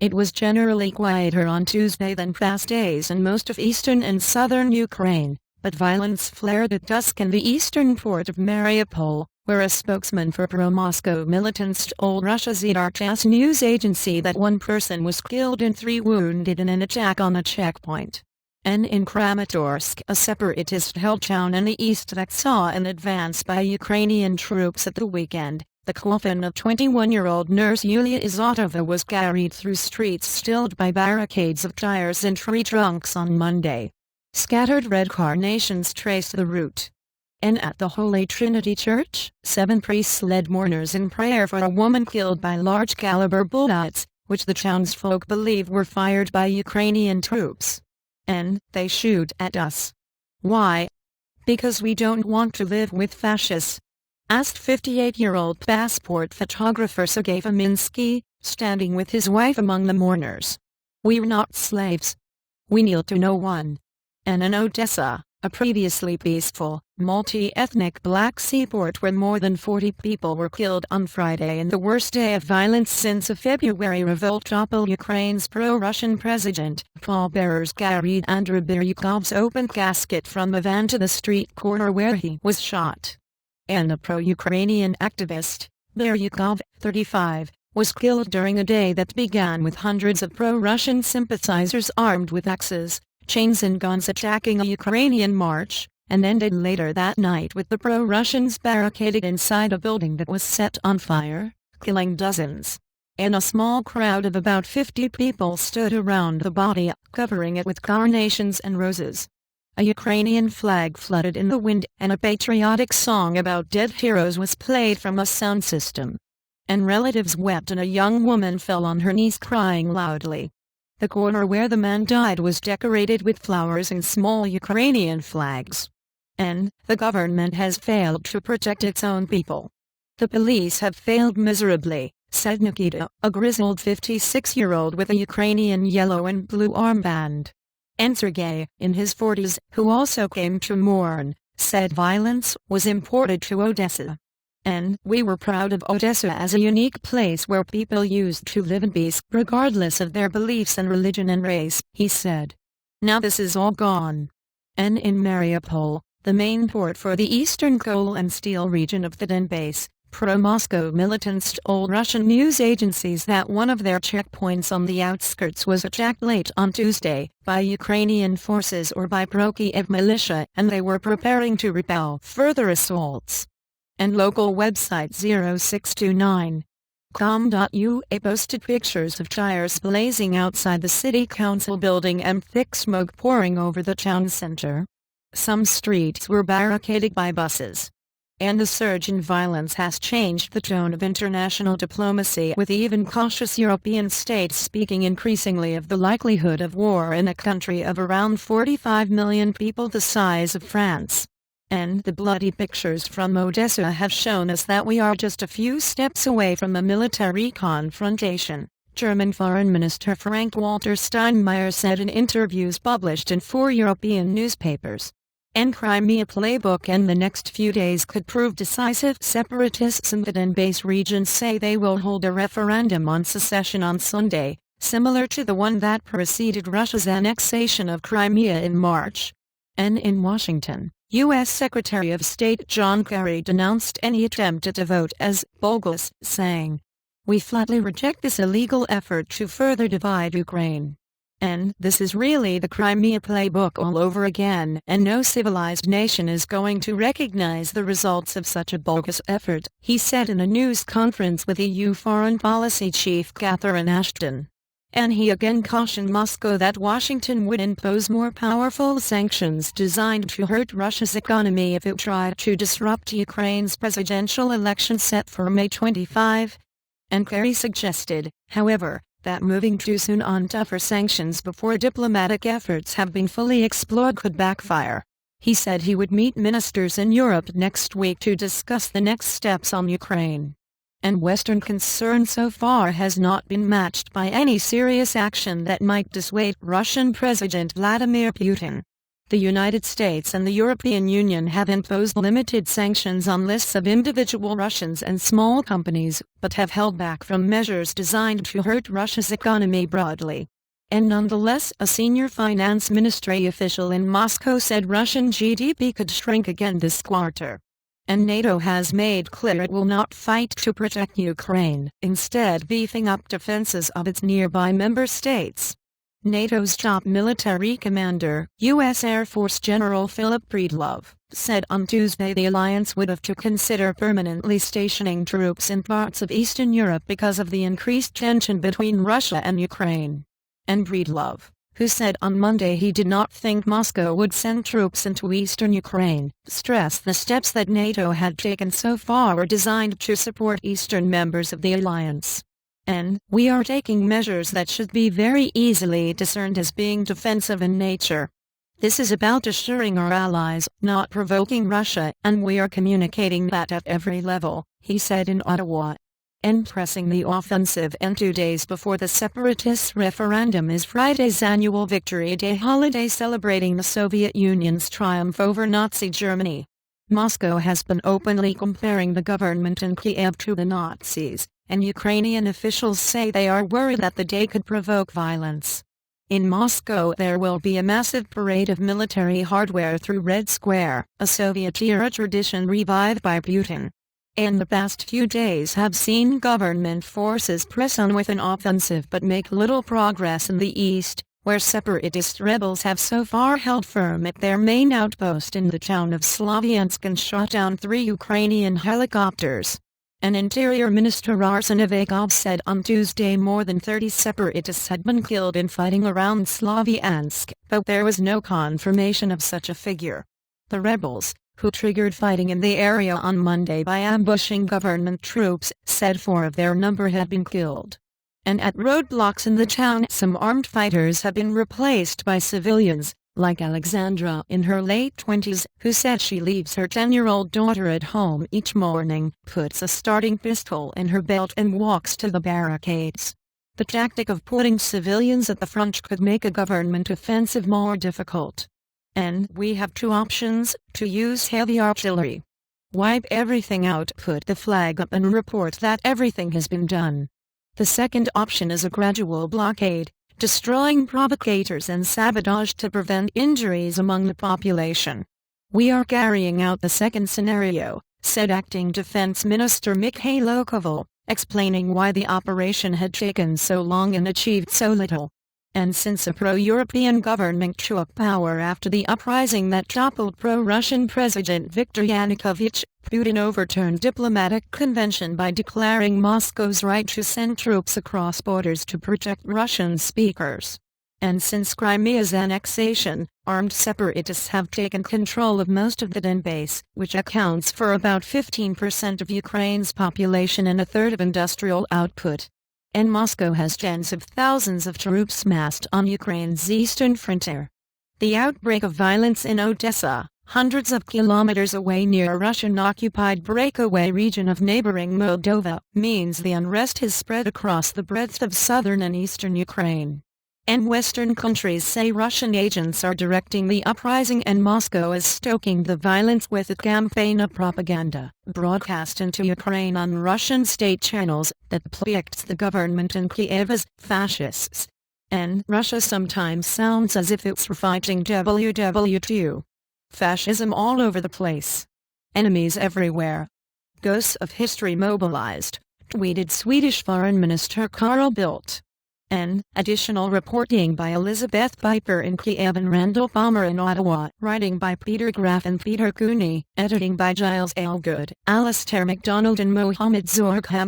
It was generally quieter on Tuesday than fast days in most of eastern and southern Ukraine, but violence flared at dusk in the eastern port of Mariupol, where a spokesman for pro-Moscow militants told Russia's Itar-Tass news agency that one person was killed and 3 wounded in an attack on a checkpoint. And in Kramatorsk, a separatist-held town in the east that saw an advance by Ukrainian troops at the weekend, the coffin of 21-year-old nurse Yulia Izotova was carried through streets stilled by barricades of tires and tree trunks on Monday. Scattered red carnations traced the route. And at the Holy Trinity Church, 7 priests led mourners in prayer for a woman killed by large-caliber bullets, which the townsfolk believe were fired by Ukrainian troops. And they shoot at us. Why? Because we don't want to live with fascists, asked 58-year-old passport photographer Sergei Fominsky, standing with his wife among the mourners. We're not slaves. We kneel to no one. And in Odessa, a previously peaceful, multi-ethnic Black Sea port where more than 40 people were killed on Friday in the worst day of violence since a February revolt toppled Ukraine's pro-Russian president, pallbearers carried Andrei Biryukov's open casket from a van to the street corner where he was shot. And a pro-Ukrainian activist, Biryukov, 35, was killed during a day that began with hundreds of pro-Russian sympathizers armed with axes, chains and guns attacking a Ukrainian march, and ended later that night with the pro-Russians barricaded inside a building that was set on fire, killing dozens. And a small crowd of about 50 people stood around the body, covering it with carnations and roses. A Ukrainian flag fluttered in the wind, and a patriotic song about dead heroes was played from a sound system. And relatives wept, and a young woman fell on her knees crying loudly. The corner where the man died was decorated with flowers and small Ukrainian flags. And the government has failed to protect its own people. The police have failed miserably, said Nikita, a grizzled 56-year-old with a Ukrainian yellow and blue armband. And Sergei, in his 40s, who also came to mourn, said violence was imported to Odessa. And we were proud of Odessa as a unique place where people used to live in peace regardless of their beliefs and religion and race, he said. Now this is all gone. And in Mariupol, the main port for the eastern coal and steel region of the Donbass, pro-Moscow militants told Russian news agencies that one of their checkpoints on the outskirts was attacked late on Tuesday by Ukrainian forces or by pro-Kiev militia, and they were preparing to repel further assaults. And local website 0629.com.ua posted pictures of tires blazing outside the city council building and thick smoke pouring over the town center. Some streets were barricaded by buses. And the surge in violence has changed the tone of international diplomacy, with even cautious European states speaking increasingly of the likelihood of war in a country of around 45 million people the size of France. And the bloody pictures from Odessa have shown us that we are just a few steps away from a military confrontation, German Foreign Minister Frank-Walter Steinmeier said in interviews published in 4 European newspapers. And Crimea playbook and the next few days could prove decisive. Separatists in the Donbass region say they will hold a referendum on secession on Sunday, similar to the one that preceded Russia's annexation of Crimea in March. And in Washington, U.S. Secretary of State John Kerry denounced any attempt at a vote as bogus, saying, "We flatly reject this illegal effort to further divide Ukraine. And this is really the Crimea playbook all over again, and no civilized nation is going to recognize the results of such a bogus effort," he said in a news conference with EU Foreign Policy Chief Catherine Ashton. And he again cautioned Moscow that Washington would impose more powerful sanctions designed to hurt Russia's economy if it tried to disrupt Ukraine's presidential election set for May 25. And Kerry suggested, however, that moving too soon on tougher sanctions before diplomatic efforts have been fully explored could backfire. He said he would meet ministers in Europe next week to discuss the next steps on Ukraine. And Western concern so far has not been matched by any serious action that might dissuade Russian President Vladimir Putin. The United States and the European Union have imposed limited sanctions on lists of individual Russians and small companies, but have held back from measures designed to hurt Russia's economy broadly. And nonetheless, a senior finance ministry official in Moscow said Russian GDP could shrink again this quarter. And NATO has made clear it will not fight to protect Ukraine, instead beefing up defenses of its nearby member states. NATO's top military commander, U.S. Air Force General Philip Breedlove, said on Tuesday the alliance would have to consider permanently stationing troops in parts of Eastern Europe because of the increased tension between Russia and Ukraine. And Breedlove, who said on Monday he did not think Moscow would send troops into eastern Ukraine, stressed the steps that NATO had taken so far were designed to support eastern members of the alliance. And we are taking measures that should be very easily discerned as being defensive in nature. This is about assuring our allies, not provoking Russia, and we are communicating that at every level, he said in Ottawa. And pressing the offensive, and 2 days before the separatists' referendum is Friday's annual Victory Day holiday celebrating the Soviet Union's triumph over Nazi Germany. Moscow has been openly comparing the government in Kiev to the Nazis, and Ukrainian officials say they are worried that the day could provoke violence. In Moscow there will be a massive parade of military hardware through Red Square, a Soviet-era tradition revived by Putin. And the past few days have seen government forces press on with an offensive but make little progress in the east, where separatist rebels have so far held firm at their main outpost in the town of Slavyansk and shot down 3 Ukrainian helicopters. An Interior Minister Arsen Avakov said on Tuesday more than 30 separatists had been killed in fighting around Slavyansk, but there was no confirmation of such a figure. The rebels, who triggered fighting in the area on Monday by ambushing government troops, said 4 of their number had been killed. And at roadblocks in the town some armed fighters have been replaced by civilians, like Alexandra in her late 20s, who said she leaves her 10-year-old daughter at home each morning, puts a starting pistol in her belt and walks to the barricades. The tactic of putting civilians at the front could make a government offensive more difficult. And we have 2 options: to use heavy artillery. Wipe everything out, put the flag up and report that everything has been done. The second option is a gradual blockade, destroying provocators and sabotage to prevent injuries among the population. We are carrying out the second scenario, said Acting Defense Minister Mikhailo Koval, explaining why the operation had taken so long and achieved so little. And since a pro-European government took power after the uprising that toppled pro-Russian President Viktor Yanukovych, Putin overturned diplomatic convention by declaring Moscow's right to send troops across borders to protect Russian speakers. And since Crimea's annexation, armed separatists have taken control of most of the Donbass, which accounts for about 15% of Ukraine's population and a third of industrial output. And Moscow has tens of thousands of troops massed on Ukraine's eastern frontier. The outbreak of violence in Odessa, hundreds of kilometers away near a Russian-occupied breakaway region of neighboring Moldova, means the unrest has spread across the breadth of southern and eastern Ukraine. And Western countries say Russian agents are directing the uprising and Moscow is stoking the violence with a campaign of propaganda, broadcast into Ukraine on Russian state channels, that depicts the government in Kiev as fascists. And Russia sometimes sounds as if it's fighting WW2. Fascism all over the place. Enemies everywhere. Ghosts of history mobilized, tweeted Swedish Foreign Minister Carl Bildt. And additional reporting by Elizabeth Piper in Kiev and Randall Palmer in Ottawa, writing by Peter Graff and Peter Cooney, editing by Giles Aylgood, Alistair MacDonald and Mohammed Zorgham.